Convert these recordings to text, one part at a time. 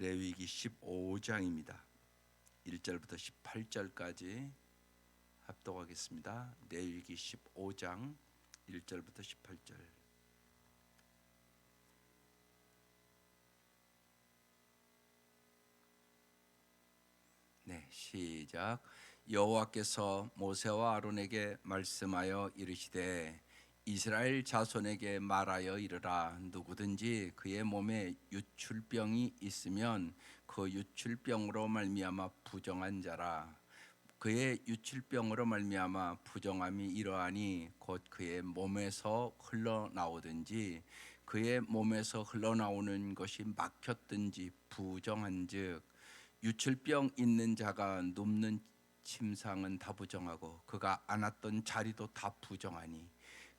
레위기 15장입니다. 1절부터 18절까지 합독하겠습니다. 레위기 15장 1절부터 18절. 네, 시작. 여호와께서 모세와 아론에게 말씀하여 이르시되 이스라엘 자손에게 말하여 이르라. 누구든지 그의 몸에 유출병이 있으면 그 유출병으로 말미암아 부정한 자라. 그의 유출병으로 말미암아 부정함이 이러하니 곧 그의 몸에서 흘러나오든지 그의 몸에서 흘러나오는 것이 막혔든지 부정한즉 유출병 있는 자가 눕는 침상은 다 부정하고 그가 앉았던 자리도 다 부정하니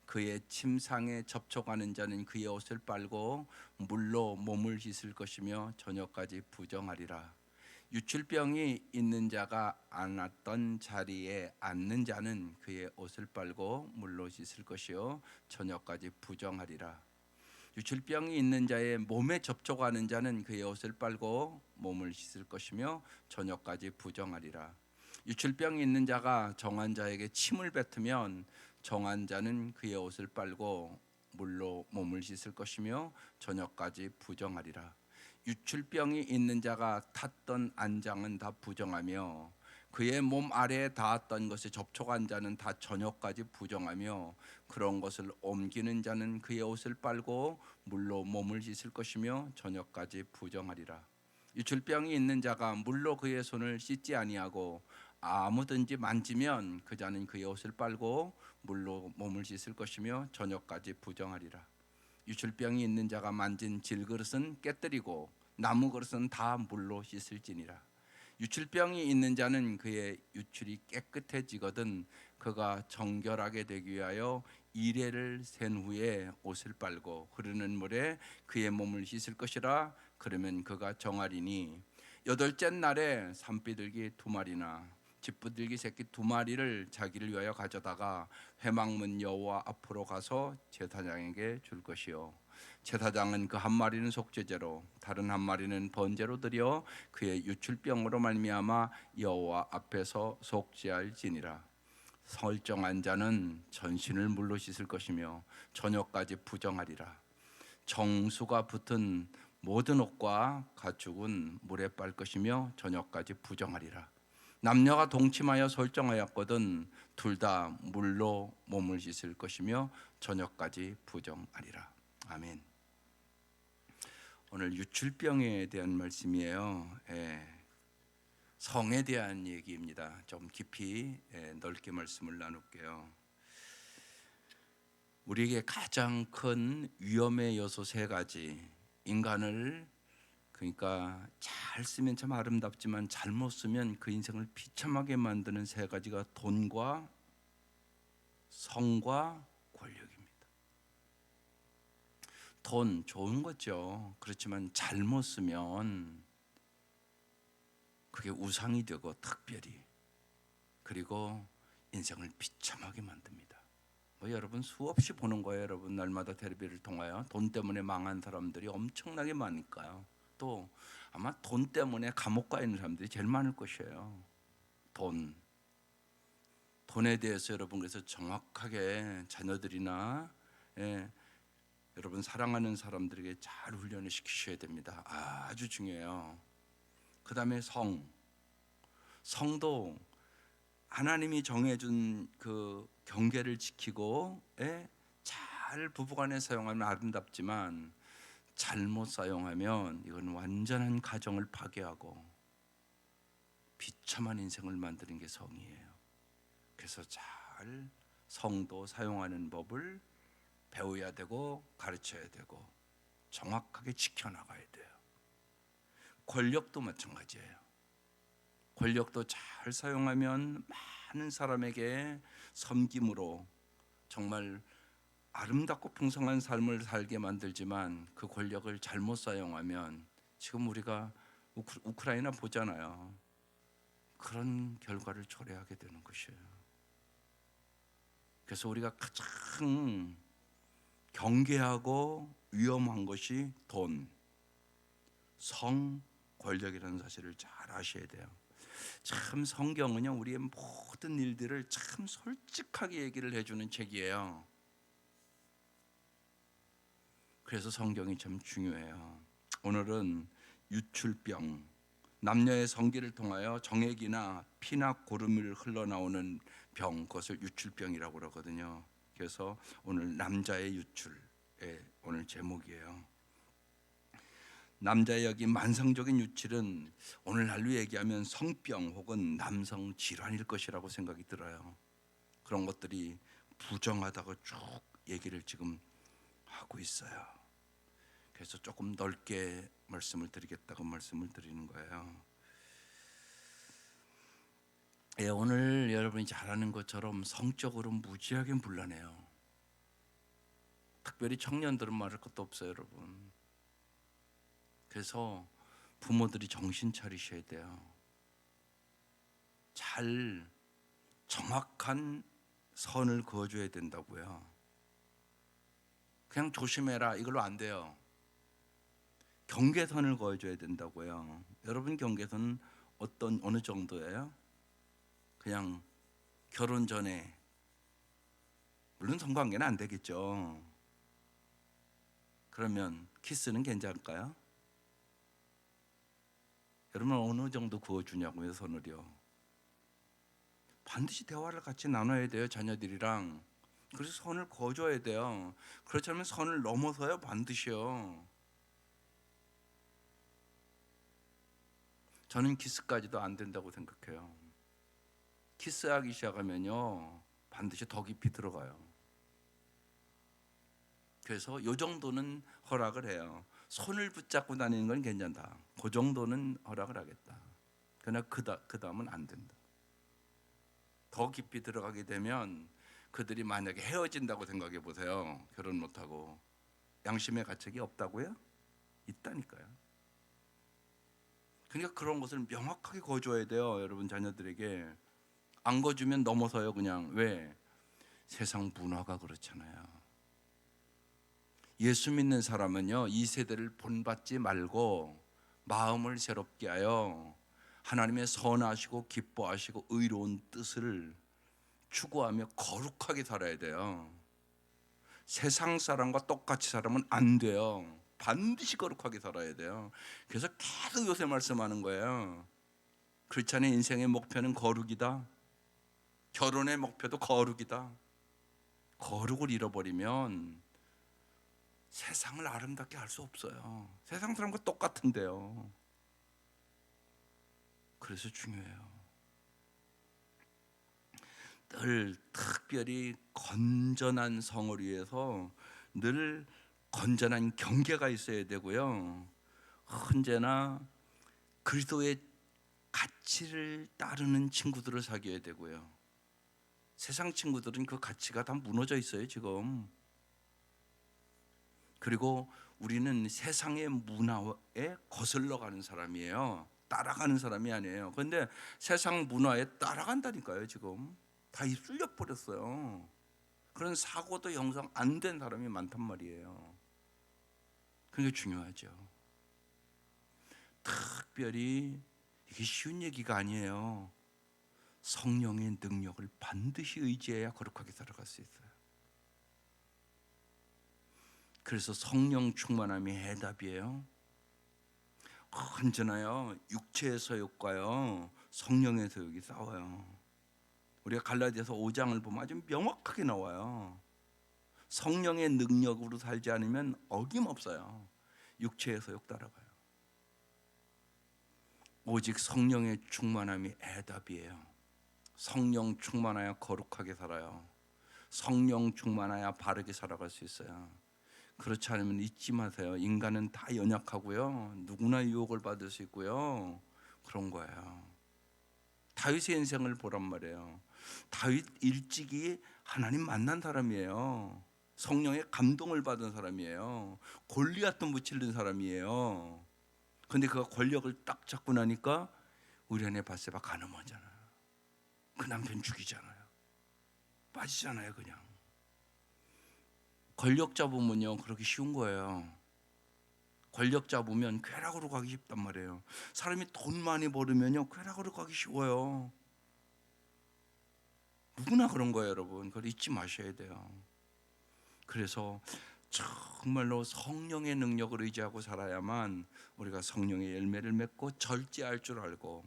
그의 침상에 접촉하는 자는 그의 옷을 빨고 물로 몸을 씻을 것이며 저녁까지 부정하리라. 유출병이 있는 자가 앉았던 자리에 앉는 자는 그의 옷을 빨고 물로 씻을 것이요 저녁까지 부정하리라. 유출병이 있는 자의 몸에 접촉하는 자는 그의 옷을 빨고 몸을 씻을 것이며 저녁까지 부정하리라. 유출병이 있는 자가 정한 자에게 침을 뱉으면 정한 자는 그의 옷을 빨고 물로 몸을 씻을 것이며 저녁까지 부정하리라. 유출병이 있는 자가 탔던 안장은 다 부정하며 그의 몸 아래에 닿았던 것에 접촉한 자는 다 저녁까지 부정하며 그런 것을 옮기는 자는 그의 옷을 빨고 물로 몸을 씻을 것이며 저녁까지 부정하리라. 유출병이 있는 자가 물로 그의 손을 씻지 아니하고 아무든지 만지면 그 자는 그의 옷을 빨고 물로 몸을 씻을 것이며 저녁까지 부정하리라. 유출병이 있는 자가 만진 질그릇은 깨뜨리고 나무 그릇은 다 물로 씻을지니라. 유출병이 있는 자는 그의 유출이 깨끗해지거든 그가 정결하게 되기 위하여 이레를 센 후에 옷을 빨고 흐르는 물에 그의 몸을 씻을 것이라. 그러면 그가 정하리니 여덟째 날에 산비둘기 2마리나 집부들기 새끼 2마리를 자기를 위하여 가져다가 회막문 여호와 앞으로 가서 제사장에게 줄 것이요 제사장은 그 1마리는 속죄제로 다른 1마리는 번제로 드려 그의 유출병으로 말미암아 여호와 앞에서 속죄할지니라. 설정한 자는 전신을 물로 씻을 것이며 저녁까지 부정하리라. 정수가 붙은 모든 옷과 가축은 물에 빨 것이며 저녁까지 부정하리라. 남녀가 동침하여 설정하였거든 둘 다 물로 몸을 씻을 것이며 저녁까지 부정하리라. 아멘. 오늘 유출병에 대한 말씀이에요. 성에 대한 얘기입니다. 좀 깊이 넓게 말씀을 나눌게요. 우리에게 가장 큰 위험의 요소 3가지, 인간을 그러니까 잘 쓰면 참 아름답지만 잘못 쓰면 그 인생을 비참하게 만드는 3가지가 돈과 성과 권력입니다. 돈 좋은 거죠. 그렇지만 잘못 쓰면 그게 우상이 되고 특별히 그리고 인생을 비참하게 만듭니다. 여러분 수없이 보는 거예요. 여러분 날마다 텔레비를 통하여 돈 때문에 망한 사람들이 엄청나게 많으니까요. 또 아마 돈 때문에 감옥 가 있는 사람들이 제일 많을 것이에요. 돈에 대해서 여러분 그래서 정확하게 자녀들이나 여러분 사랑하는 사람들에게 잘 훈련을 시키셔야 됩니다. 아주 중요해요. 그 다음에 성도 하나님이 정해준 그 경계를 지키고 잘 부부간에 사용하면 아름답지만 잘못 사용하면 이건 완전한 가정을 파괴하고 비참한 인생을 만드는 게 성이에요. 그래서 잘 성도 사용하는 법을 배워야 되고 가르쳐야 되고 정확하게 지켜나가야 돼요. 권력도 마찬가지예요. 권력도 잘 사용하면 많은 사람에게 섬김으로 정말 아름답고 풍성한 삶을 살게 만들지만 그 권력을 잘못 사용하면 지금 우리가 우크라이나 보잖아요. 그런 결과를 초래하게 되는 것이에요. 그래서 우리가 가장 경계하고 위험한 것이 돈, 성, 권력이라는 사실을 잘 아셔야 돼요. 참 성경은요 우리의 모든 일들을 참 솔직하게 얘기를 해주는 책이에요. 그래서 성경이 참 중요해요. 오늘은 유출병, 남녀의 성기를 통하여 정액이나 피나 고름을 흘러나오는 병, 그것을 유출병이라고 그러거든요. 그래서 오늘 남자의 유출의 오늘 제목이에요. 남자의 여기 만성적인 유출은 오늘날로 얘기하면 성병 혹은 남성 질환일 것이라고 생각이 들어요. 그런 것들이 부정하다고 쭉 얘기를 지금 하고 있어요. 그래서 조금 넓게 말씀을 드리겠다고 말씀을 드리는 거예요. 예, 오늘 여러분이 잘 아는 것처럼 성적으로 무지하게 문란해요. 특별히 청년들은 말할 것도 없어요, 여러분. 그래서 부모들이 정신 차리셔야 돼요. 잘 정확한 선을 그어줘야 된다고요. 그냥 조심해라 이걸로 안 돼요. 경계선을 그어줘야 된다고요. 여러분 경계선은 어느 정도예요? 그냥 결혼 전에, 물론 성관계는 안 되겠죠. 그러면 키스는 괜찮을까요? 여러분 어느 정도 그어주냐고요, 선을요. 반드시 대화를 같이 나눠야 돼요, 자녀들이랑. 그래서 선을 그어줘야 돼요. 그렇지 않으면 선을 넘어서요, 반드시요. 저는 키스까지도 안 된다고 생각해요. 키스하기 시작하면요 반드시 더 깊이 들어가요. 그래서 이 정도는 허락을 해요. 손을 붙잡고 다니는 건 괜찮다. 그 정도는 허락을 하겠다. 그러나 그 다음은 안 된다. 더 깊이 들어가게 되면 그들이 만약에 헤어진다고 생각해 보세요. 결혼 못하고. 양심의 가책이 없다고요? 있다니까요. 그러니까 그런 것을 명확하게 거줘야 돼요, 여러분 자녀들에게. 안 거주면 넘어서요, 그냥. 왜? 세상 문화가 그렇잖아요. 예수 믿는 사람은요 이 세대를 본받지 말고 마음을 새롭게 하여 하나님의 선하시고 기뻐하시고 의로운 뜻을 추구하며 거룩하게 살아야 돼요. 세상 사람과 똑같이 살면 안 돼요. 반드시 거룩하게 살아야 돼요. 그래서 계속 요새 말씀하는 거예요. 크리스찬의 인생의 목표는 거룩이다. 결혼의 목표도 거룩이다. 거룩을 잃어버리면 세상을 아름답게 할 수 없어요. 세상 사람과 똑같은데요. 그래서 중요해요. 늘 특별히 건전한 성을 위해서 늘 건전한 경계가 있어야 되고요. 언제나 그리스도의 가치를 따르는 친구들을 사귀어야 되고요. 세상 친구들은 그 가치가 다 무너져 있어요, 지금. 그리고 우리는 세상의 문화에 거슬러 가는 사람이에요. 따라가는 사람이 아니에요. 그런데 세상 문화에 따라간다니까요, 지금. 다 휩쓸려 버렸어요. 그런 사고도 형성 안 된 사람이 많단 말이에요. 그게 중요하죠. 특별히 이게 쉬운 얘기가 아니에요. 성령의 능력을 반드시 의지해야 거룩하게 살아갈 수 있어요. 그래서 성령 충만함이 해답이에요. 언제나요 육체의 소욕과요 성령의 소욕이 싸워요. 우리가 갈라디아서 5장을 보면 아주 명확하게 나와요. 성령의 능력으로 살지 않으면 어김없어요. 육체의 소욕 따라가요. 오직 성령의 충만함이 해답이에요. 성령 충만하여 거룩하게 살아요. 성령 충만하여 바르게 살아갈 수 있어요. 그렇지 않으면 잊지 마세요. 인간은 다 연약하고요. 누구나 유혹을 받을 수 있고요. 그런 거예요. 다윗의 인생을 보란 말이에요. 다윗 일찍이 하나님 만난 사람이에요. 성령의 감동을 받은 사람이에요. 골리앗도 무찔른 사람이에요. 그런데 그가 권력을 딱 잡고 나니까 우리안의 밧세바 가늠하잖아요. 그 남편 죽이잖아요. 빠지잖아요, 그냥. 권력 잡으면요 그렇게 쉬운 거예요. 권력 잡으면 쾌락으로 가기 쉽단 말이에요. 사람이 돈 많이 벌으면요 쾌락으로 가기 쉬워요. 누구나 그런 거예요, 여러분. 그걸 잊지 마셔야 돼요. 그래서 정말로 성령의 능력을 의지하고 살아야만 우리가 성령의 열매를 맺고 절제할 줄 알고,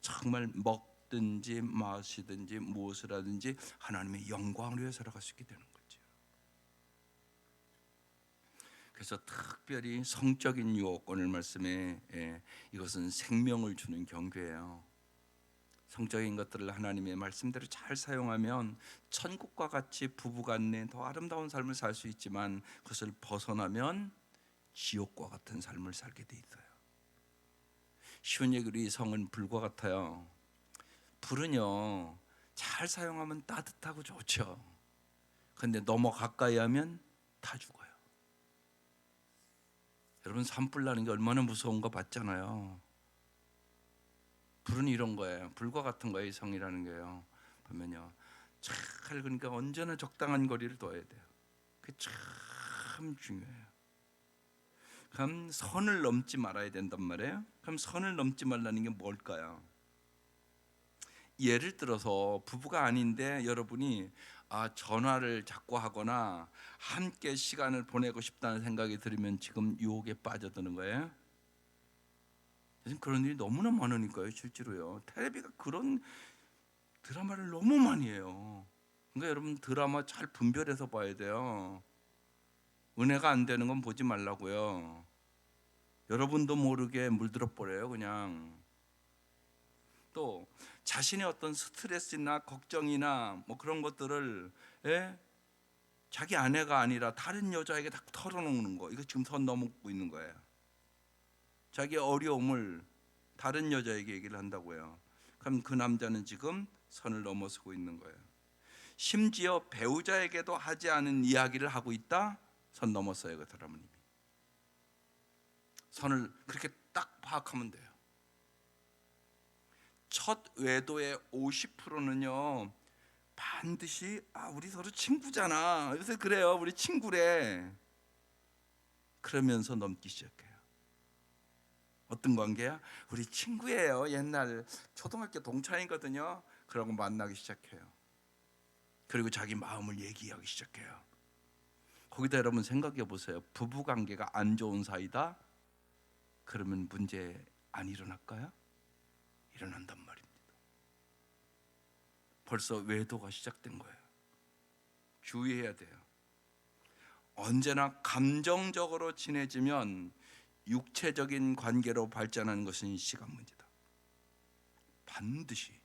정말 먹든지 마시든지 무엇을 하든지 하나님의 영광을 위해 살아갈 수 있게 되는 거죠. 그래서 특별히 성적인 유혹, 오늘 말씀에 이것은 생명을 주는 경계예요. 성적인 것들을 하나님의 말씀대로 잘 사용하면 천국과 같이 부부간에 더 아름다운 삶을 살 수 있지만, 그것을 벗어나면 지옥과 같은 삶을 살게 돼 있어요. 쉬운 얘기로 이 성은 불과 같아요. 불은요 잘 사용하면 따뜻하고 좋죠. 근데 너무 가까이 하면 다 죽어요. 여러분, 산불 나는 게 얼마나 무서운 거 봤잖아요. 불은 이런 거예요. 불과 같은 거예요, 이 성이라는 게요. 보면요, 잘, 그러니까 언제나 적당한 거리를 둬야 돼요. 그게 참 중요해요. 그럼 선을 넘지 말아야 된단 말이에요. 그럼 선을 넘지 말라는 게 뭘까요? 예를 들어서 부부가 아닌데 여러분이 전화를 자꾸 하거나 함께 시간을 보내고 싶다는 생각이 들으면 지금 유혹에 빠져드는 거예요. 요즘 그런 일이 너무나 많으니까요. 실제로요. 텔레비가 그런 드라마를 너무 많이 해요. 그러니까 여러분, 드라마 잘 분별해서 봐야 돼요. 은혜가 안 되는 건 보지 말라고요. 여러분도 모르게 물들어 버려요, 그냥. 또 자신의 어떤 스트레스나 걱정이나 뭐 그런 것들을 자기 아내가 아니라 다른 여자에게 다 털어놓는 거, 이거 지금 선 넘고 있는 거예요. 자기 어려움을 다른 여자에게 얘기를 한다고요. 그럼 그 남자는 지금 선을 넘어서고 있는 거예요. 심지어 배우자에게도 하지 않은 이야기를 하고 있다? 선 넘었어요, 그 사람은. 이미 선을 그렇게 딱 파악하면 돼요. 첫 외도의 50%는요 반드시 우리 서로 친구잖아, 요새 그래요, 우리 친구래, 그러면서 넘기 시작해요. 어떤 관계야? 우리 친구예요, 옛날 초등학교 동창이거든요. 그러고 만나기 시작해요. 그리고 자기 마음을 얘기하기 시작해요. 거기다 여러분 생각해 보세요. 부부관계가 안 좋은 사이다? 그러면 문제 안 일어날까요? 일어난단 말입니다. 벌써 외도가 시작된 거예요. 주의해야 돼요. 언제나 감정적으로 친해지면 육체적인 관계로 발전하는 것은 시간 문제다. 반드시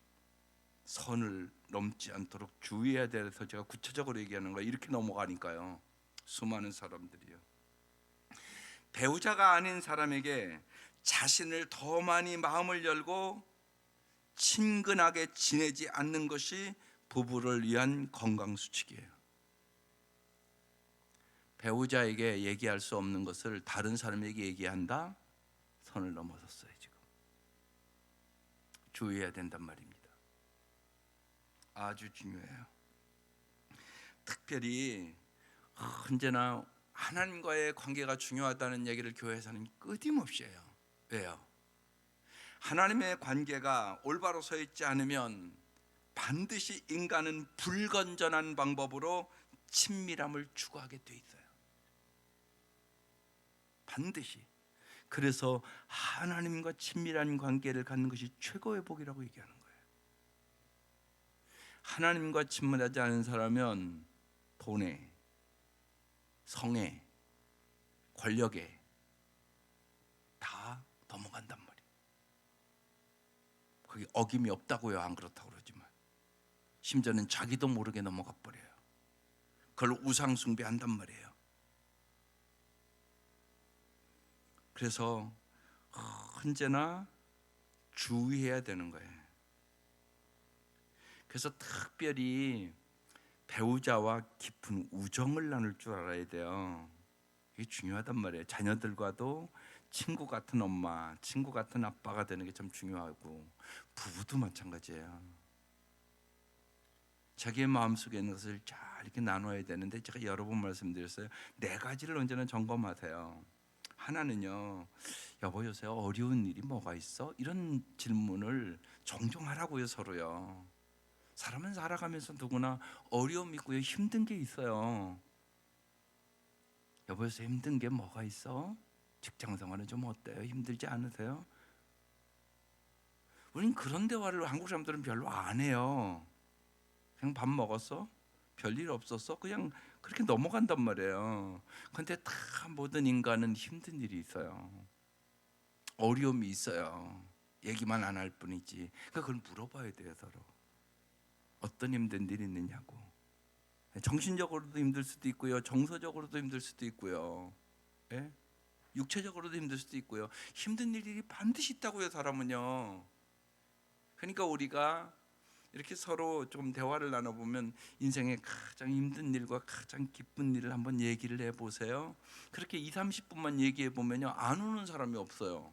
선을 넘지 않도록 주의해야 돼서 제가 구체적으로 얘기하는 거예요. 이렇게 넘어가니까요, 수많은 사람들이요. 배우자가 아닌 사람에게 자신을 더 많이 마음을 열고 친근하게 지내지 않는 것이 부부를 위한 건강 수칙이에요. 배우자에게 얘기할 수 없는 것을 다른 사람에게 얘기한다? 선을 넘어섰어요. 지금 주의해야 된단 말입니다. 아주 중요해요. 특별히 언제나 하나님과의 관계가 중요하다는 얘기를 교회에서는 끊임없이 해요. 왜요? 하나님의 관계가 올바로 서 있지 않으면 반드시 인간은 불건전한 방법으로 친밀함을 추구하게 돼 있어요. 반드시. 그래서 하나님과 친밀한 관계를 갖는 것이 최고의 복이라고 얘기하는 거예요. 하나님과 친밀하지 않은 사람은 돈에, 성에, 권력에 다 넘어간단 말이에요. 거기 어김이 없다고요, 안 그렇다고 그러지만. 심지어는 자기도 모르게 넘어가 버려요. 그걸 우상 숭배한단 말이에요. 그래서 언제나 주의해야 되는 거예요. 그래서 특별히 배우자와 깊은 우정을 나눌 줄 알아야 돼요. 이게 중요하단 말이에요. 자녀들과도 친구 같은 엄마, 친구 같은 아빠가 되는 게 참 중요하고, 부부도 마찬가지예요. 자기의 마음속에 있는 것을 잘 이렇게 나눠야 되는데, 제가 여러 번 말씀드렸어요. 4가지를 언제나 점검하세요. 하나는요, 여보 요새 어려운 일이 뭐가 있어? 이런 질문을 종종 하라고요, 서로요. 사람은 살아가면서 누구나 어려움이 있고요, 힘든 게 있어요. 여보 요새 힘든 게 뭐가 있어? 직장 생활은 좀 어때요? 힘들지 않으세요? 우린 그런 대화를 한국 사람들은 별로 안 해요. 그냥 밥 먹었어? 별일 없었어? 그냥 그렇게 넘어간단 말이에요. 근데 다 모든 인간은 힘든 일이 있어요. 어려움이 있어요. 얘기만 안 할 뿐이지. 그러니까 그걸 물어봐야 돼요, 서로. 어떤 힘든 일이 있느냐고. 정신적으로도 힘들 수도 있고요, 정서적으로도 힘들 수도 있고요, 예? 육체적으로도 힘들 수도 있고요. 힘든 일이 반드시 있다고요, 사람은요. 그러니까 우리가 이렇게 서로 좀 대화를 나눠보면 인생의 가장 힘든 일과 가장 기쁜 일을 한번 얘기를 해보세요. 그렇게 2, 30분만 얘기해보면요, 안 우는 사람이 없어요.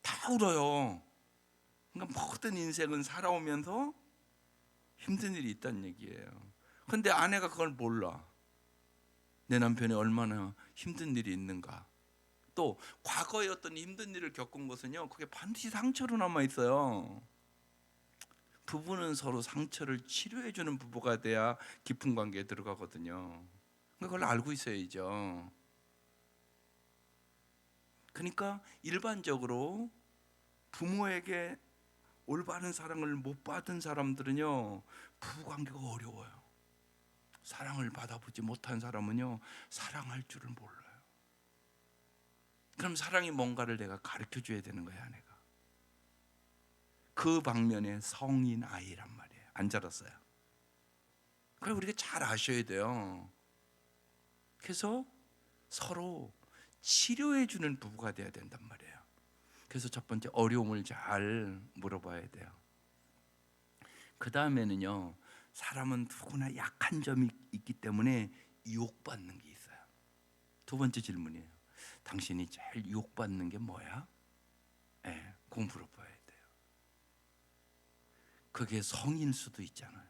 다 울어요. 그러니까 모든 인생은 살아오면서 힘든 일이 있다는 얘기예요. 근데 아내가 그걸 몰라. 내 남편이 얼마나 힘든 일이 있는가. 또 과거에 어떤 힘든 일을 겪은 것은요, 그게 반드시 상처로 남아 있어요. 부부는 서로 상처를 치료해 주는 부부가 돼야 깊은 관계에 들어가거든요. 그걸 알고 있어야죠. 그러니까 일반적으로 부모에게 올바른 사랑을 못 받은 사람들은요, 부부 관계가 어려워요. 사랑을 받아보지 못한 사람은요, 사랑할 줄을 몰라요. 그럼 사랑이 뭔가를 내가 가르쳐 줘야 되는 거야, 아내가. 그 방면에 성인 아이란 말이에요. 안 자랐어요. 그걸 우리가 잘 아셔야 돼요. 그래서 서로 치료해 주는 부부가 돼야 된단 말이에요. 그래서 첫 번째, 어려움을 잘 물어봐야 돼요. 그 다음에는요, 사람은 누구나 약한 점이 있기 때문에 유혹받는 게 있어요. 두 번째 질문이에요. 당신이 제일 유혹받는 게 뭐야? 네, 그거 물어봐야 돼요. 그게 성일 수도 있잖아요.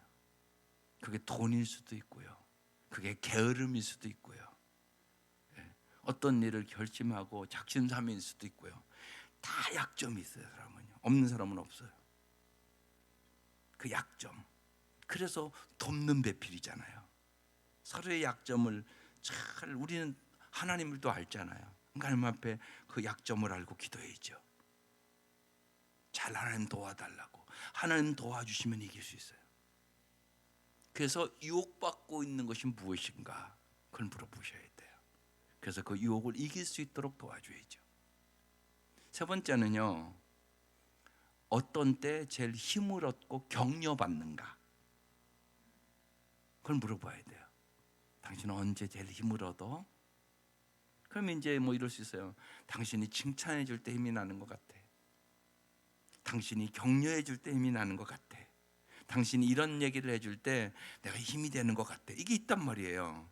그게 돈일 수도 있고요, 그게 게으름일 수도 있고요, 어떤 일을 결심하고 작심삼일 수도 있고요. 다 약점이 있어요. 사람은요, 없는 사람은 없어요. 그 약점. 그래서 돕는 배필이잖아요. 서로의 약점을 잘, 우리는 하나님을 또 알잖아요. 그러니까 하나님 앞에 그 약점을 알고 기도해야죠. 잘 하나님 도와달라고. 하나님 도와주시면 이길 수 있어요. 그래서 유혹받고 있는 것이 무엇인가, 그걸 물어보셔야 돼요. 그래서 그 유혹을 이길 수 있도록 도와줘야죠. 세 번째는요, 어떤 때 제일 힘을 얻고 격려받는가, 그걸 물어봐야 돼요. 당신은 언제 제일 힘을 얻어? 그럼 이제 뭐 이럴 수 있어요. 당신이 칭찬해 줄 때 힘이 나는 것 같아. 당신이 격려해 줄 때 힘이 나는 것 같아. 당신이 이런 얘기를 해줄 때 내가 힘이 되는 것 같아. 이게 있단 말이에요.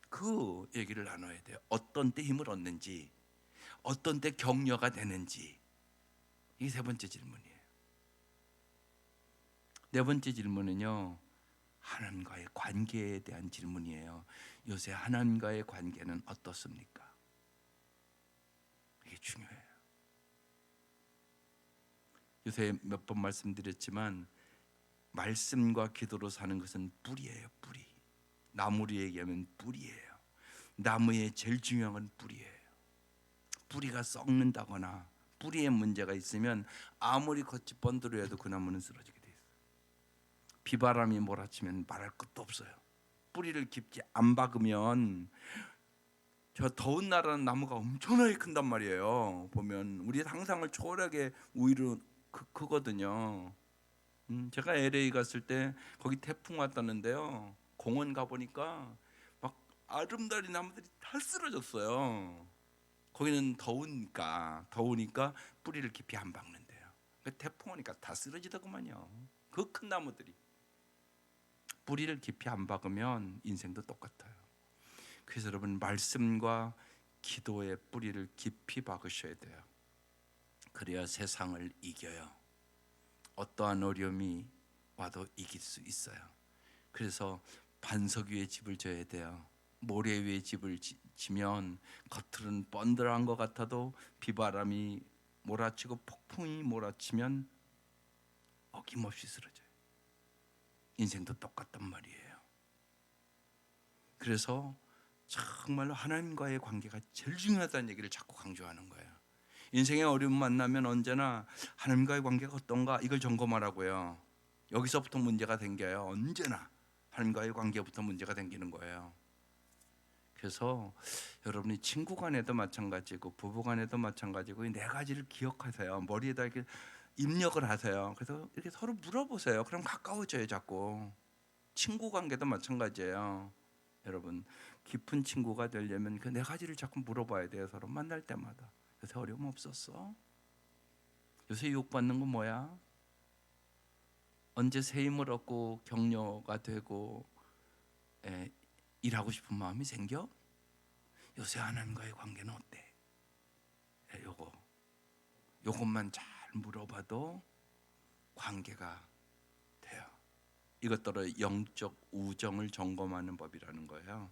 그 얘기를 나눠야 돼요. 어떤 때 힘을 얻는지, 어떤 때 격려가 되는지. 이게 세 번째 질문이에요. 네 번째 질문은요, 하나님과의 관계에 대한 질문이에요. 요새 하나님과의 관계는 어떻습니까? 이게 중요해요. 요새 몇 번 말씀드렸지만, 말씀과 기도로 사는 것은 뿌리예요. 뿌리. 나무를 얘기하면 뿌리예요. 나무의 제일 중요한 건 뿌리예요. 뿌리가 썩는다거나 뿌리에 문제가 있으면 아무리 겉이 번들어도 그 나무는 쓰러지게 돼 있어요. 비바람이 몰아치면 말할 것도 없어요. 뿌리를 깊게 안 박으면, 저 더운 나라는 나무가 엄청나게 큰단 말이에요. 보면 우리 상상을 초월하게 우위로 크거든요. 제가 LA 갔을 때 거기 태풍 왔다는데요, 공원 가보니까 막 아름다리 나무들이 다 쓰러졌어요. 거기는 더우니까 뿌리를 깊이 안 박는데요. 태풍 오니까 다 쓰러지더구만요. 그 큰 나무들이. 뿌리를 깊이 안 박으면 인생도 똑같아요. 그래서 여러분, 말씀과 기도의 뿌리를 깊이 박으셔야 돼요. 그래야 세상을 이겨요. 어떠한 어려움이 와도 이길 수 있어요. 그래서 반석 위에 집을 져야 돼요. 모래 위에 집을 지면 겉으로는 번들어한 것 같아도 비바람이 몰아치고 폭풍이 몰아치면 어김없이 쓰러져요. 인생도 똑같단 말이에요. 그래서 정말로 하나님과의 관계가 제일 중요하다는 얘기를 자꾸 강조하는 거예요. 인생의 어려움 만나면 언제나 하나님과의 관계가 어떤가 이걸 점검하라고요. 여기서부터 문제가 생겨요. 언제나 하나님과의 관계부터 문제가 생기는 거예요. 그래서 여러분이 친구 간에도 마찬가지고 부부 간에도 마찬가지고 이 네 가지를 기억하세요. 머리에다 이렇게 입력을 하세요. 그래서 이렇게 서로 물어보세요. 그럼 가까워져요. 자꾸. 친구 관계도 마찬가지예요. 여러분 깊은 친구가 되려면 그 네 가지를 자꾸 물어봐야 돼요. 서로 만날 때마다. 요새 어려움 없었어? 요새 유혹받는 건 뭐야? 언제 새 힘을 얻고 격려가 되고 일하고 싶은 마음이 생겨? 요새 하나님과의 관계는 어때? 요것만 잘 물어봐도 관계가 돼요. 이것들을 영적 우정을 점검하는 법이라는 거예요.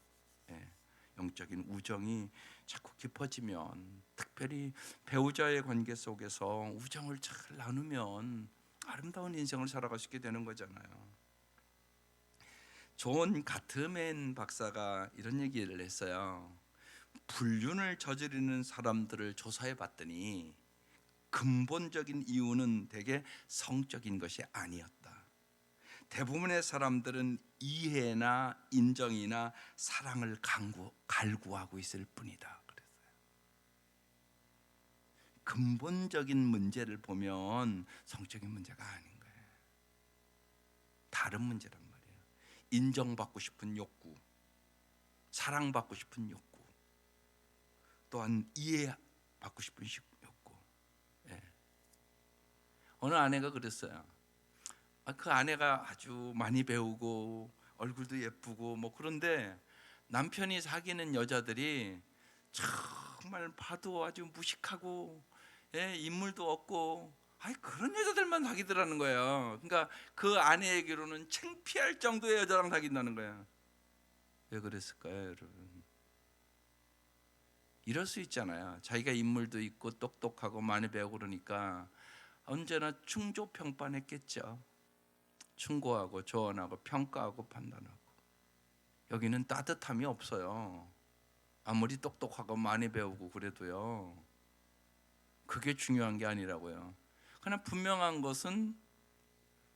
영적인 우정이 자꾸 깊어지면, 특별히 배우자의 관계 속에서 우정을 잘 나누면 아름다운 인생을 살아갈 수 있게 되는 거잖아요. 존 가트맨 박사가 이런 얘기를 했어요. 불륜을 저지르는 사람들을 조사해 봤더니 근본적인 이유는 대개 성적인 것이 아니었다. 대부분의 사람들은 이해나 인정이나 사랑을 갈구하고 있을 뿐이다. 그랬어요. 근본적인 문제를 보면 성적인 문제가 아닌 거예요. 다른 문제란 말이에요. 인정받고 싶은 욕구, 사랑받고 싶은 욕구, 또한 이해받고 싶은 욕구. 어느 아내가 그랬어요. 그 아내가 아주 많이 배우고 얼굴도 예쁘고 뭐 그런데 남편이 사귀는 여자들이 정말 봐도 아주 무식하고 인물도 없고 그런 여자들만 사귀더라는 거예요. 그러니까 그 아내에게로는 창피할 정도의 여자랑 사귄다는 거예요. 왜 그랬을까요, 여러분? 이럴 수 있잖아요. 자기가 인물도 있고 똑똑하고 많이 배우고 그러니까 언제나 충조평판했겠죠. 충고하고 조언하고 평가하고 판단하고. 여기는 따뜻함이 없어요. 아무리 똑똑하고 많이 배우고 그래도요. 그게 중요한 게 아니라고요. 그러나 분명한 것은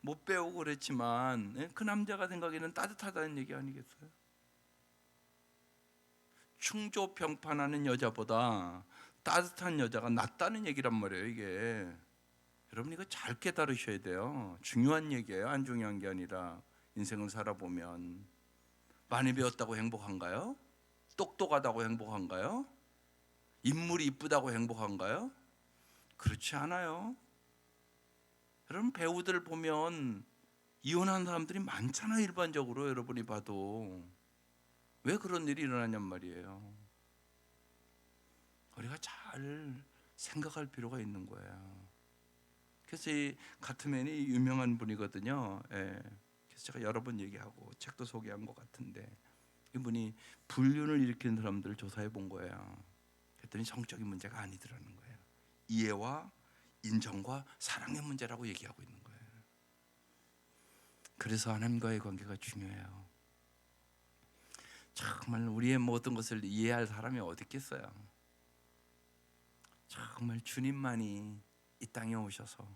못 배우고 그랬지만 그 남자가 생각에는 따뜻하다는 얘기 아니겠어요? 충조평판하는 여자보다 따뜻한 여자가 낫다는 얘기란 말이에요. 이게 여러분 이거 잘 깨달으셔야 돼요. 중요한 얘기예요. 안 중요한 게 아니라. 인생을 살아보면 많이 배웠다고 행복한가요? 똑똑하다고 행복한가요? 인물이 이쁘다고 행복한가요? 그렇지 않아요. 여러분 배우들 보면 이혼한 사람들이 많잖아요. 일반적으로 여러분이 봐도. 왜 그런 일이 일어나냔 말이에요. 우리가 잘 생각할 필요가 있는 거예요. 그래서 이 가트맨이 유명한 분이거든요. 그래서 제가 여러 번 얘기하고 책도 소개한 것 같은데 이분이 불륜을 일으키는 사람들을 조사해 본 거예요. 그랬더니 성적인 문제가 아니더라는 거예요. 이해와 인정과 사랑의 문제라고 얘기하고 있는 거예요. 그래서 하나님과의 관계가 중요해요. 정말 우리의 모든 것을 이해할 사람이 어디 있겠어요. 정말 주님만이 이 땅에 오셔서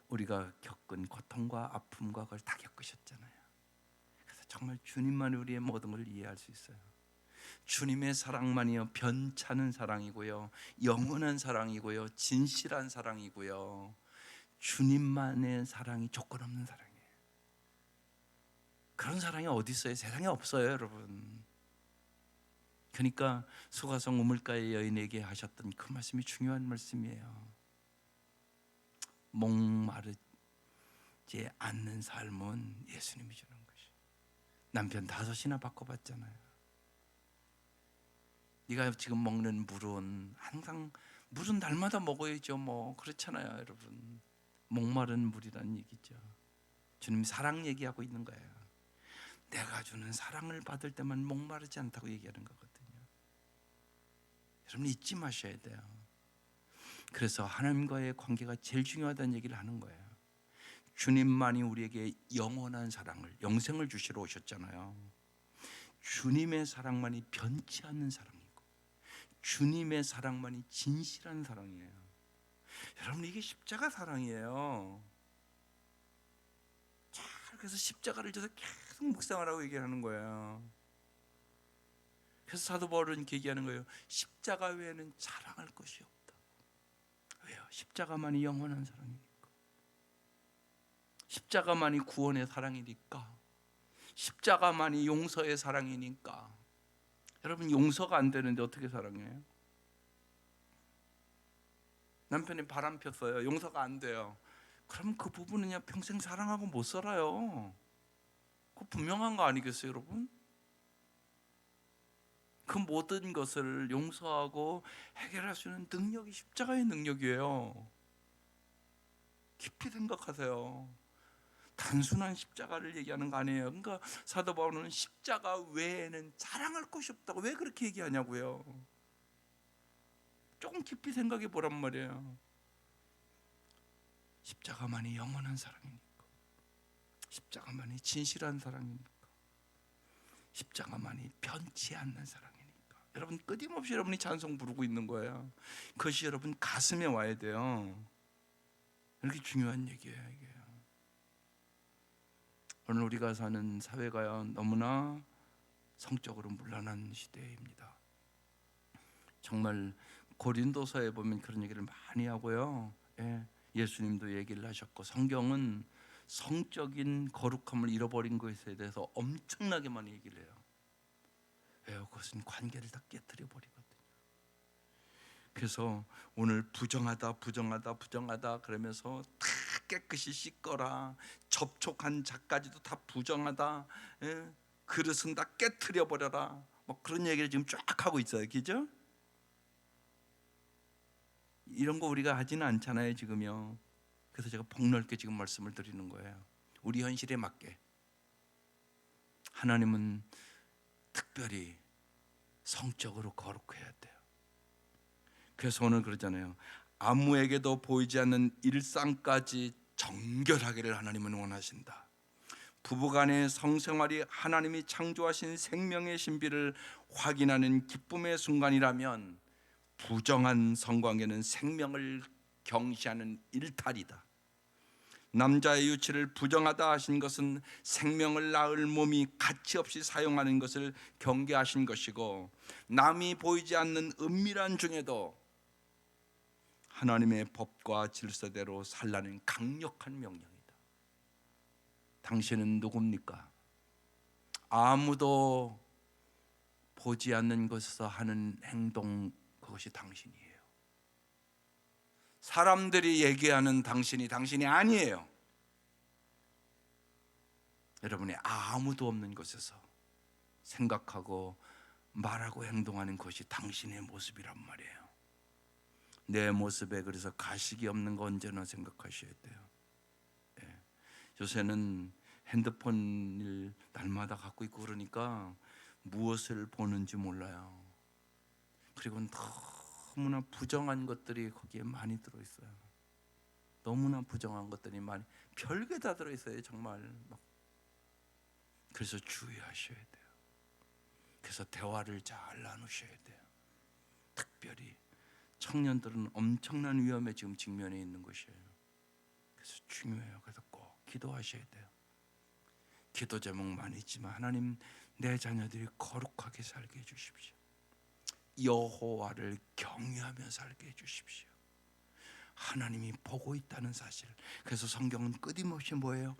우리가 겪은 고통과 아픔과 그걸 다 겪으셨잖아요. 그래서 정말 주님만이 우리의 모든 걸 이해할 수 있어요. 주님의 사랑만이요 변찮은 사랑이고요, 영원한 사랑이고요, 진실한 사랑이고요, 주님만의 사랑이 조건 없는 사랑이에요. 그런 사랑이 어디 있어요? 세상에 없어요, 여러분. 그러니까 수가성 우물가의 여인에게 하셨던 그 말씀이 중요한 말씀이에요. 목마르지 않는 삶은 예수님이 주는 것이. 남편 5이나 바꿔봤잖아요. 네가 지금 먹는 물은 항상 물은 날마다 먹어야죠. 뭐 그렇잖아요, 여러분. 목마른 물이라는 얘기죠. 주님 사랑 얘기하고 있는 거예요. 내가 주는 사랑을 받을 때만 목마르지 않다고 얘기하는 거거든요. 여러분 잊지 마셔야 돼요. 그래서 하나님과의 관계가 제일 중요하다는 얘기를 하는 거예요. 주님만이 우리에게 영원한 사랑을, 영생을 주시러 오셨잖아요. 주님의 사랑만이 변치 않는 사랑이고 주님의 사랑만이 진실한 사랑이에요. 여러분 이게 십자가 사랑이에요. 자, 그래서 십자가를 져서 계속 묵상하라고 얘기하는 거예요. 그래서 사도 바울은 이렇게 얘기하는 거예요. 십자가 외에는 자랑할 것이 없다. 왜요? 십자가만이 영원한 사랑이니까. 십자가만이 구원의 사랑이니까. 십자가만이 용서의 사랑이니까. 여러분 용서가 안 되는데 어떻게 사랑해요? 남편이 바람 폈어요. 용서가 안 돼요. 그럼 그 부부는 그냥 평생 사랑하고 못 살아요. 그거 분명한 거 아니겠어요, 여러분? 그 모든 것을 용서하고 해결할 수 있는 능력이 십자가의 능력이에요. 깊이 생각하세요. 단순한 십자가를 얘기하는 거 아니에요. 그러니까 사도 바울은 십자가 외에는 자랑할 것이 없다고 왜 그렇게 얘기하냐고요. 조금 깊이 생각해 보란 말이에요. 십자가만이 영원한 사랑이니까. 십자가만이 진실한 사랑이니까. 십자가만이 변치 않는 사랑이니까. 여러분 끊임없이 여러분이 찬송 부르고 있는 거예요. 그것이 여러분 가슴에 와야 돼요. 이렇게 중요한 얘기예요, 이게. 오늘 우리가 사는 사회가 너무나 성적으로 문란한 시대입니다. 정말 고린도서에 보면 그런 얘기를 많이 하고요. 예수님도 얘기를 하셨고 성경은 성적인 거룩함을 잃어버린 것에 대해서 엄청나게 많이 얘기를 해요. 왜요? 그것은 관계를 다 깨뜨려 버리거든요. 그래서 오늘 부정하다 그러면서 다 깨끗이 씻거라, 접촉한 자까지도 다 부정하다, 그릇은 다 깨뜨려 버려라, 뭐 그런 얘기를 지금 쫙 하고 있어요. 그죠? 이런 거 우리가 하지는 않잖아요 지금요. 그래서 제가 폭넓게 지금 말씀을 드리는 거예요. 우리 현실에 맞게. 하나님은 특별히 성적으로 거룩해야 돼요. 그래서 오늘 그러잖아요. 아무에게도 보이지 않는 일상까지 정결하기를 하나님은 원하신다. 부부간의 성생활이 하나님이 창조하신 생명의 신비를 확인하는 기쁨의 순간이라면 부정한 성관계는 생명을 경시하는 일탈이다. 남자의 유치를 부정하다 하신 것은 생명을 낳을 몸이 가치없이 사용하는 것을 경계하신 것이고, 남이 보이지 않는 은밀한 중에도 하나님의 법과 질서대로 살라는 강력한 명령이다. 당신은 누굽니까? 아무도 보지 않는 곳에서 하는 행동, 그것이 당신이에요. 사람들이 얘기하는 당신이 아니에요. 여러분이 아무도 없는 곳에서 생각하고 말하고 행동하는 것이 당신의 모습이란 말이에요. 내 모습에 그래서 가식이 없는 거 언제나 생각하셔야 돼요. 요새는 핸드폰을 날마다 갖고 있고 그러니까 무엇을 보는지 몰라요. 그리고 너무나 부정한 것들이 거기에 많이 들어있어요. 너무나 부정한 것들이 많이, 별게 다 들어있어요 정말. 그래서 주의하셔야 돼요. 그래서 대화를 잘 나누셔야 돼요. 특별히 청년들은 엄청난 위험에 지금 직면해 있는 것이에요. 그래서 중요해요. 그래서 꼭 기도하셔야 돼요. 기도 제목 많이 있지만 하나님, 내 자녀들이 거룩하게 살게 해주십시오. 여호와를 경외하며 살게 해주십시오. 하나님이 보고 있다는 사실. 그래서 성경은 끊임없이 뭐예요?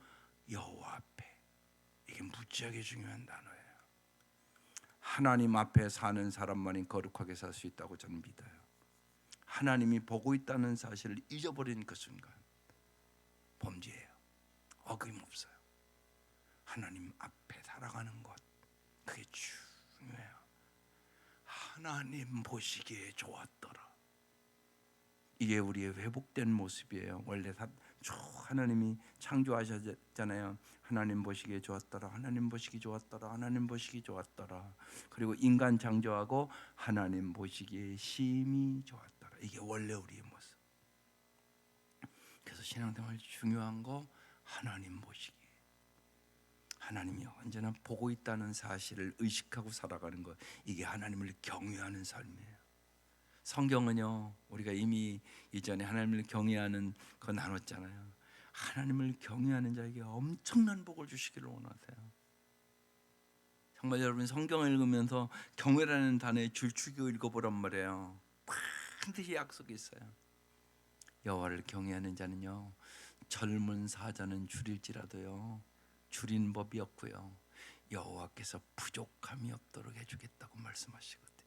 여호와 앞에. 이게 무지하게 중요한 단어예요. 하나님 앞에 사는 사람만이 거룩하게 살 수 있다고 저는 믿어요. 하나님이 보고 있다는 사실을 잊어버리는 그 순간 범죄예요. 어김없어요. 하나님 앞에 살아가는 것, 그게 중요해요. 하나님 보시기에 좋았더라. 이게 우리의 회복된 모습이에요. 원래 쭉 하나님이 창조하셨잖아요. 하나님 보시기에 좋았더라. 하나님 보시기 좋았더라. 하나님 보시기 좋았더라. 그리고 인간 창조하고 하나님 보시기에 심히 좋았더라. 이게 원래 우리의 모습. 그래서 신앙생활 중요한 거 하나님 보시기. 하나님이 언제나 보고 있다는 사실을 의식하고 살아가는 것, 이게 하나님을 경외하는 삶이에요. 성경은요, 우리가 이미 이전에 하나님을 경외하는 거 나눴잖아요. 하나님을 경외하는 자에게 엄청난 복을 주시기를 원하세요. 정말 여러분 성경을 읽으면서 경외라는 단어에 줄추기고 읽어보란 말이에요. 반드시 약속이 있어요. 여호와를 경외하는 자는요, 젊은 사자는 줄일지라도요 줄인 법이 없고요, 여호와께서 부족함이 없도록 해주겠다고 말씀하시거든요.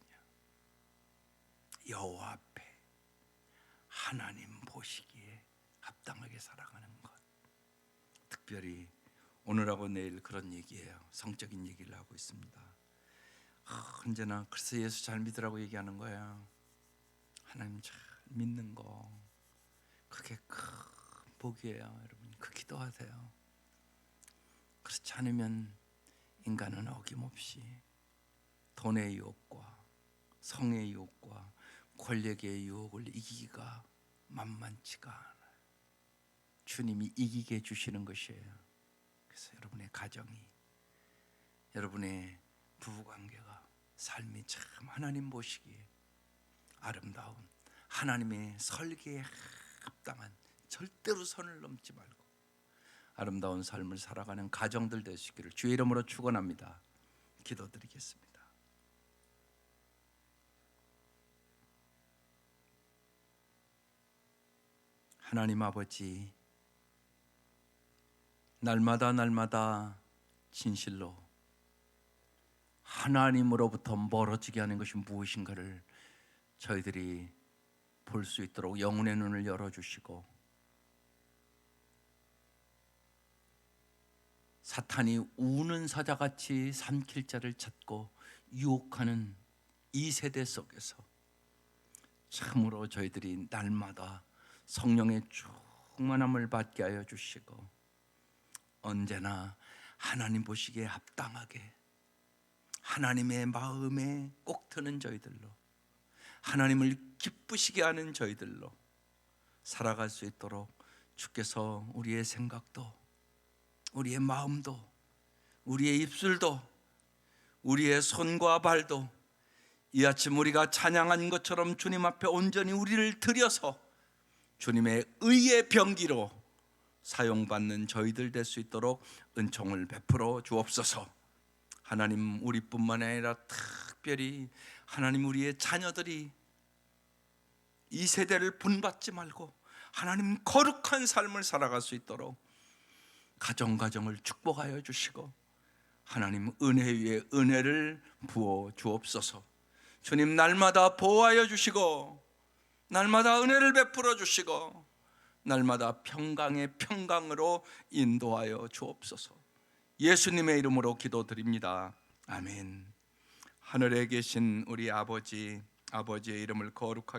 여호와 앞에 하나님 보시기에 합당하게 살아가는 것, 특별히 오늘하고 내일 그런 얘기예요. 성적인 얘기를 하고 있습니다. 언제나 그래서 예수 잘 믿으라고 얘기하는 거예요. 하나님 잘 믿는 거, 그게 큰 복이에요. 여러분, 그 기도하세요. 그렇지 않으면 인간은 어김없이 돈의 유혹과 성의 유혹과 권력의 유혹을 이기기가 만만치가 않아요. 주님이 이기게 해주시는 것이에요. 그래서 여러분의 가정이, 여러분의 부부관계가, 삶이 참 하나님 보시기에 아름다운, 하나님의 설계에 합당한, 절대로 선을 넘지 말고 아름다운 삶을 살아가는 가정들 되시기를 주의 이름으로 축원합니다. 기도드리겠습니다. 하나님 아버지, 날마다 진실로 하나님으로부터 멀어지게 하는 것이 무엇인가를 저희들이 볼 수 있도록 영혼의 눈을 열어주시고, 사탄이 우는 사자같이 삼킬 자를 찾고 유혹하는 이 세대 속에서 참으로 저희들이 날마다 성령의 충만함을 받게 하여 주시고, 언제나 하나님 보시기에 합당하게 하나님의 마음에 꼭 드는 저희들로, 하나님을 기쁘시게 하는 저희들로 살아갈 수 있도록 주께서 우리의 생각도, 우리의 마음도, 우리의 입술도, 우리의 손과 발도 이 아침 우리가 찬양한 것처럼 주님 앞에 온전히 우리를 드려서 주님의 의의 병기로 사용받는 저희들 될 수 있도록 은총을 베풀어 주옵소서. 하나님, 우리뿐만 아니라 특별히 하나님, 우리의 자녀들이 이 세대를 본받지 말고 하나님 거룩한 삶을 살아갈 수 있도록 가정을 축복하여 주시고, 하나님 은혜 위에 은혜를 부어 주옵소서. 주님, 날마다 보호하여 주시고, 날마다 은혜를 베풀어 주시고, 날마다 평강의 평강으로 인도하여 주옵소서. 예수님의 이름으로 기도드립니다. 아멘. 하늘에 계신 우리 아버지, 아버지의 이름을 거룩하게